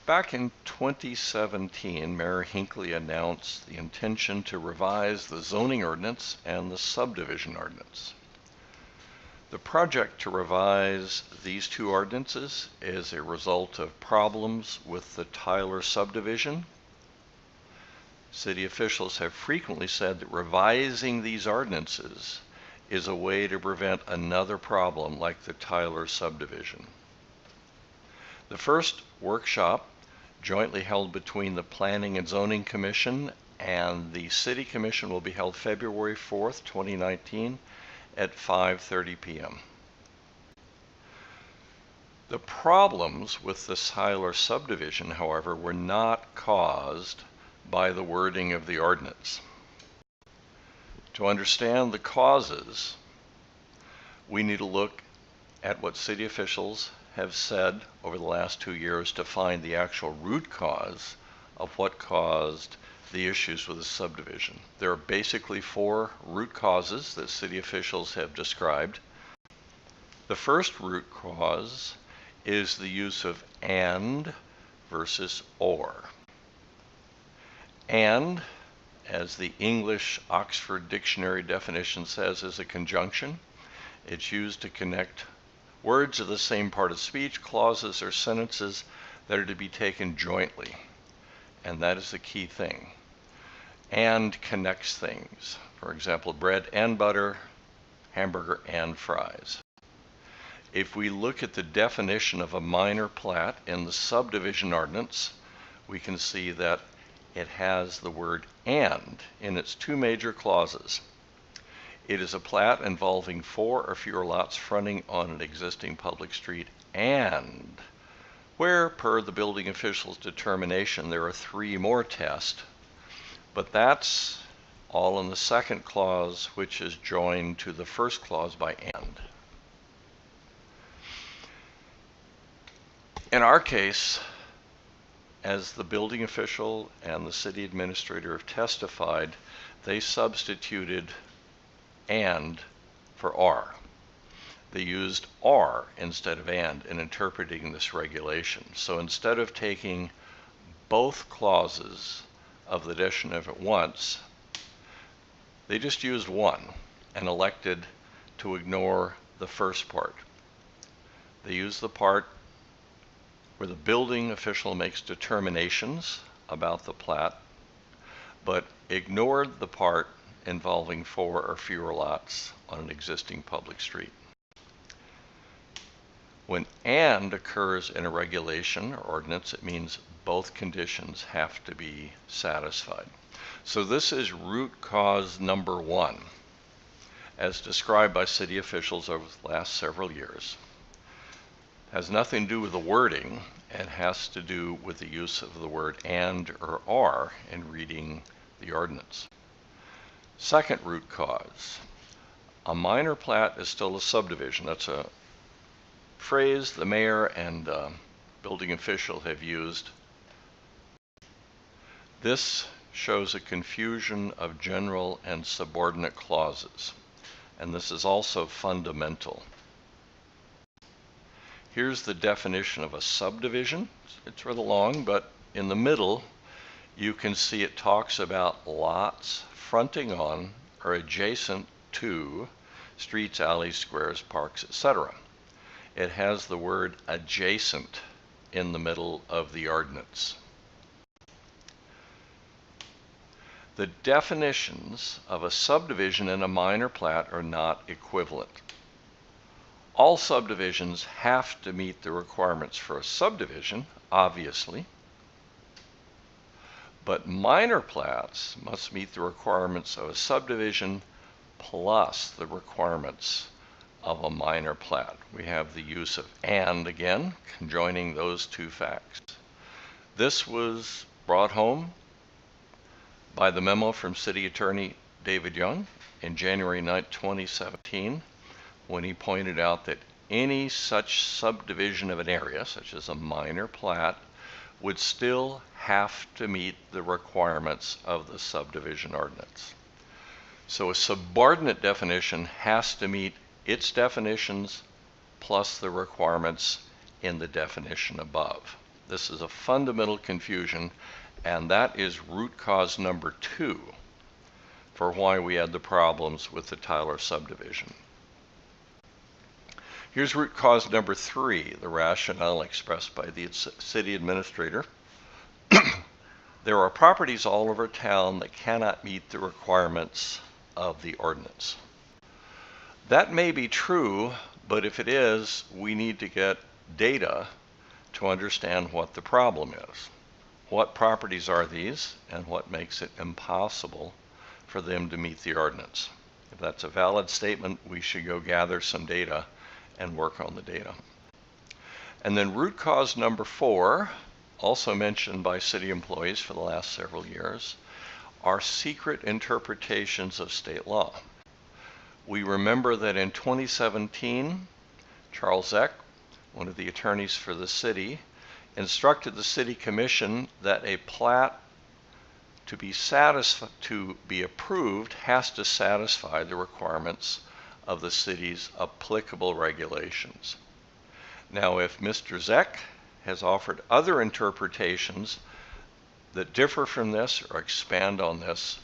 Back in 2017, Mayor Hinckley announced the intention to revise the zoning ordinance and the subdivision ordinance. The project to revise these two ordinances is a result of problems with the Tyler subdivision. City officials have frequently said that revising these ordinances is a way to prevent another problem like the Tyler subdivision. The first workshop, jointly held between the Planning and Zoning Commission and the City Commission, will be held February 4th, 2019 at 5:30 p.m. The problems with the Tyler subdivision, however, were not caused by the wording of the ordinance. To understand the causes, we need to look at what city officials have said over the last 2 years to find the actual root cause of what caused the issues with the subdivision. There are basically 4 root causes that city officials have described. The first root cause is the use of and versus or. And, as the English Oxford Dictionary definition says, is a conjunction. It's used to connect words of the same part of speech, clauses, or sentences that are to be taken jointly. And that is the key thing. And connects things. For example, bread and butter, hamburger and fries. If we look at the definition of a minor plat in the subdivision ordinance, we can see that it has the word and in its 2 major clauses. It is a plat involving 4 or fewer lots fronting on an existing public street, and where, per the building official's determination, there are 3 more tests, but that's all in the second clause, which is joined to the first clause by and. In our case, as the building official and the city administrator have testified, they substituted and for are. They used are instead of and in interpreting this regulation. So instead of taking both clauses of the definition at once, they just used one and elected to ignore the first part. They used the part where the building official makes determinations about the plat, but ignored the part involving 4 or fewer lots on an existing public street. When and occurs in a regulation or ordinance, it means both conditions have to be satisfied. So this is root cause number 1, as described by city officials over the last several years. Has nothing to do with the wording, it has to do with the use of the word and or are in reading the ordinance. Second root cause, a minor plat is still a subdivision. That's a phrase the mayor and building official have used. This shows a confusion of general and subordinate clauses, and this is also fundamental. Here's the definition of a subdivision. It's rather long, but in the middle you can see it talks about lots fronting on or adjacent to streets, alleys, squares, parks, etc. It has the word adjacent in the middle of the ordinance. The definitions of a subdivision and a minor plat are not equivalent. All subdivisions have to meet the requirements for a subdivision, obviously, but minor plats must meet the requirements of a subdivision plus the requirements of a minor plat. We have the use of and again, conjoining those 2 facts. This was brought home by the memo from City Attorney David Young in January 9, 2017, when he pointed out that any such subdivision of an area, such as a minor plat, would still have to meet the requirements of the subdivision ordinance. So a subordinate definition has to meet its definitions plus the requirements in the definition above. This is a fundamental confusion, and that is root cause number 2 for why we had the problems with the Tyler subdivision. Here's root cause number 3, the rationale expressed by the city administrator. There are properties all over town that cannot meet the requirements of the ordinance. That may be true, but if it is, we need to get data to understand what the problem is. What properties are these, and what makes it impossible for them to meet the ordinance? If that's a valid statement, we should go gather some data and work on the data. And then root cause number 4, also mentioned by city employees for the last several years, are secret interpretations of state law. We remember that in 2017, Charles Eck, one of the attorneys for the city, instructed the city commission that a plat to be approved has to satisfy the requirements of the city's applicable regulations. Now, if Mr. Zeck has offered other interpretations that differ from this or expand on this,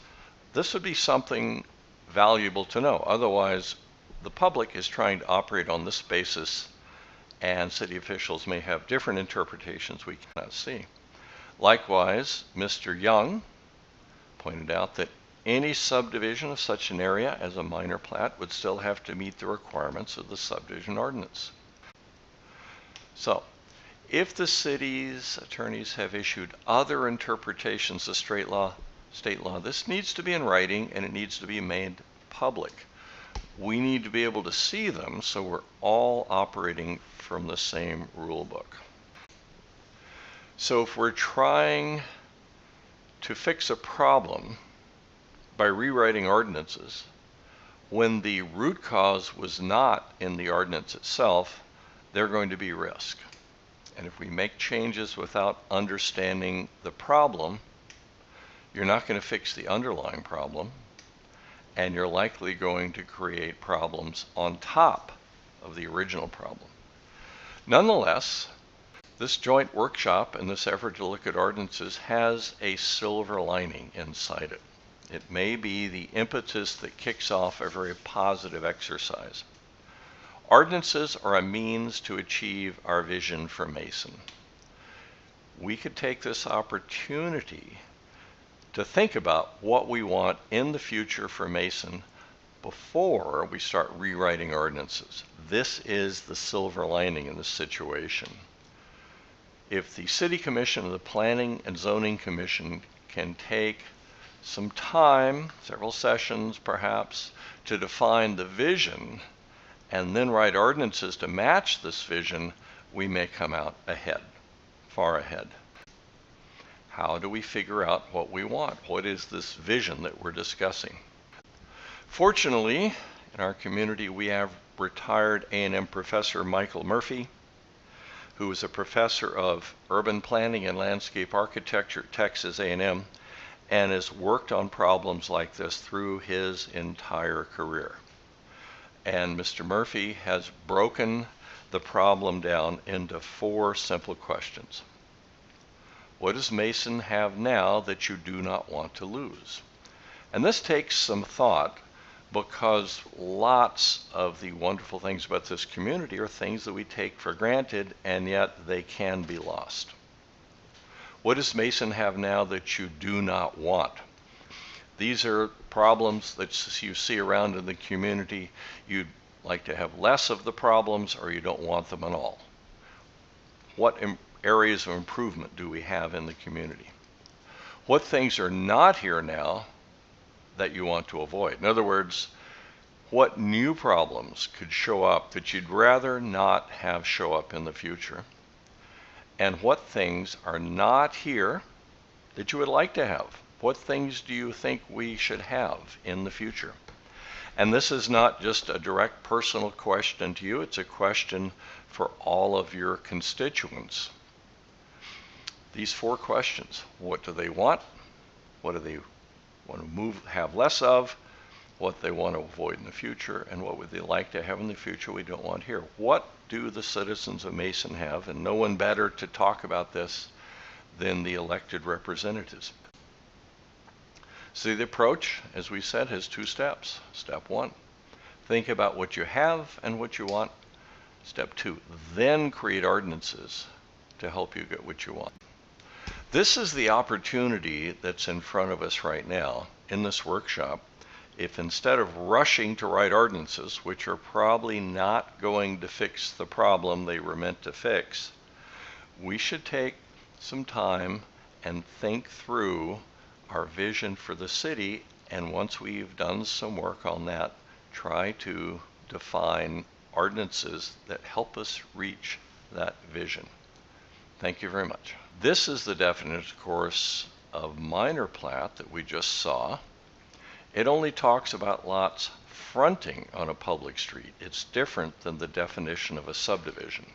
this would be something valuable to know. Otherwise, the public is trying to operate on this basis, and city officials may have different interpretations we cannot see. Likewise, Mr. Young pointed out that any subdivision of such an area as a minor plat would still have to meet the requirements of the subdivision ordinance. So, if the city's attorneys have issued other interpretations of state law, this needs to be in writing and it needs to be made public. We need to be able to see them so we're all operating from the same rule book. So if we're trying to fix a problem by rewriting ordinances when the root cause was not in the ordinance itself, they're going to be risk. And if we make changes without understanding the problem, you're not going to fix the underlying problem, and you're likely going to create problems on top of the original problem. Nonetheless, this joint workshop and this effort to look at ordinances has a silver lining inside it. It may be the impetus that kicks off a very positive exercise. Ordinances are a means to achieve our vision for Mason. We could take this opportunity to think about what we want in the future for Mason before we start rewriting ordinances. This is the silver lining in this situation. If the City Commission and the Planning and Zoning Commission can take some time, several sessions perhaps, to define the vision and then write ordinances to match this vision, we may come out ahead, far ahead. How do we figure out what we want? What is this vision that we're discussing? Fortunately, in our community, we have retired A&M professor Michael Murphy, who is a professor of urban planning and landscape architecture at Texas A&M, and has worked on problems like this through his entire career. And Mr. Murphy has broken the problem down into 4 simple questions. What does Mason have now that you do not want to lose? And this takes some thought, because lots of the wonderful things about this community are things that we take for granted, and yet they can be lost. What does Mason have now that you do not want? These are problems that you see around in the community. You'd like to have less of the problems, or you don't want them at all. What areas of improvement do we have in the community? What things are not here now that you want to avoid? In other words, what new problems could show up that you'd rather not have show up in the future? And what things are not here that you would like to have? What things do you think we should have in the future? And this is not just a direct personal question to you, it's a question for all of your constituents. These 4 questions: what do they want? What do they want to have less of? What they want to avoid in the future? And what would they like to have in the future we don't want here? What do the citizens of Mason have, and no one better to talk about this than the elected representatives. So the approach, as we said, has 2 steps. Step 1, think about what you have and what you want. Step 2, then create ordinances to help you get what you want. This is the opportunity that's in front of us right now in this workshop. If instead of rushing to write ordinances, which are probably not going to fix the problem they were meant to fix, we should take some time and think through our vision for the city, and once we've done some work on that, try to define ordinances that help us reach that vision. Thank you very much. This is the definition, of course, of minor plat that we just saw. It only talks about lots fronting on a public street. It's different than the definition of a subdivision.